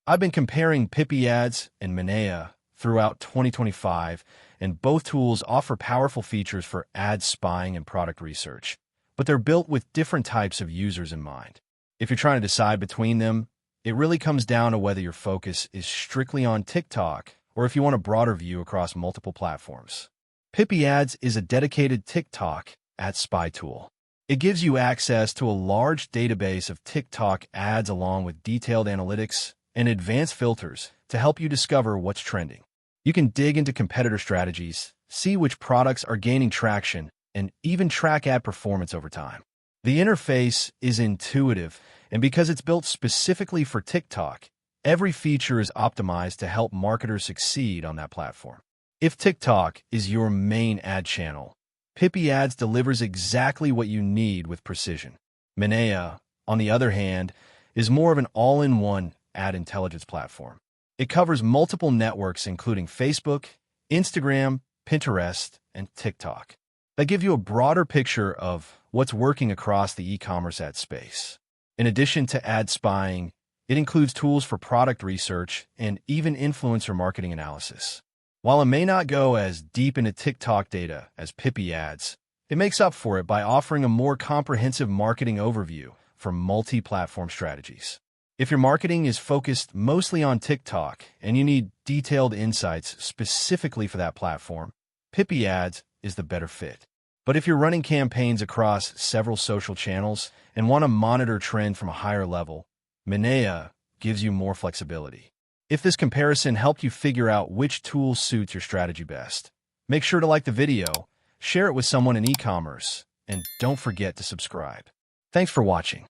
I've been comparing Pipiads and Minea throughout 2025, and both tools offer powerful features for ad spying and product research, but they're built with different types of users in mind. If you're trying to decide between them, it really comes down to whether your focus is strictly on TikTok or if you want a broader view across multiple platforms. Pipiads is a dedicated TikTok ad spy tool. It gives you access to a large database of TikTok ads along with detailed analytics and advanced filters to help you discover what's trending. You can dig into competitor strategies, see which products are gaining traction, and even track ad performance over time. The interface is intuitive, and because it's built specifically for TikTok, every feature is optimized to help marketers succeed on that platform. If TikTok is your main ad channel, Pipiads delivers exactly what you need with precision. Minea, on the other hand, is more of an all-in-one ad intelligence platform. It covers multiple networks including Facebook, Instagram, Pinterest, and TikTok that give you a broader picture of what's working across the e-commerce ad space. In addition to ad spying, it includes tools for product research and even influencer marketing analysis. While it may not go as deep into TikTok data as Pipiads, it makes up for it by offering a more comprehensive marketing overview for multi-platform strategies. If your marketing is focused mostly on TikTok and you need detailed insights specifically for that platform, Pipiads is the better fit. But if you're running campaigns across several social channels and want to monitor trend from a higher level, Minea gives you more flexibility. If this comparison helped you figure out which tool suits your strategy best, make sure to like the video, share it with someone in e-commerce, and don't forget to subscribe. Thanks for watching.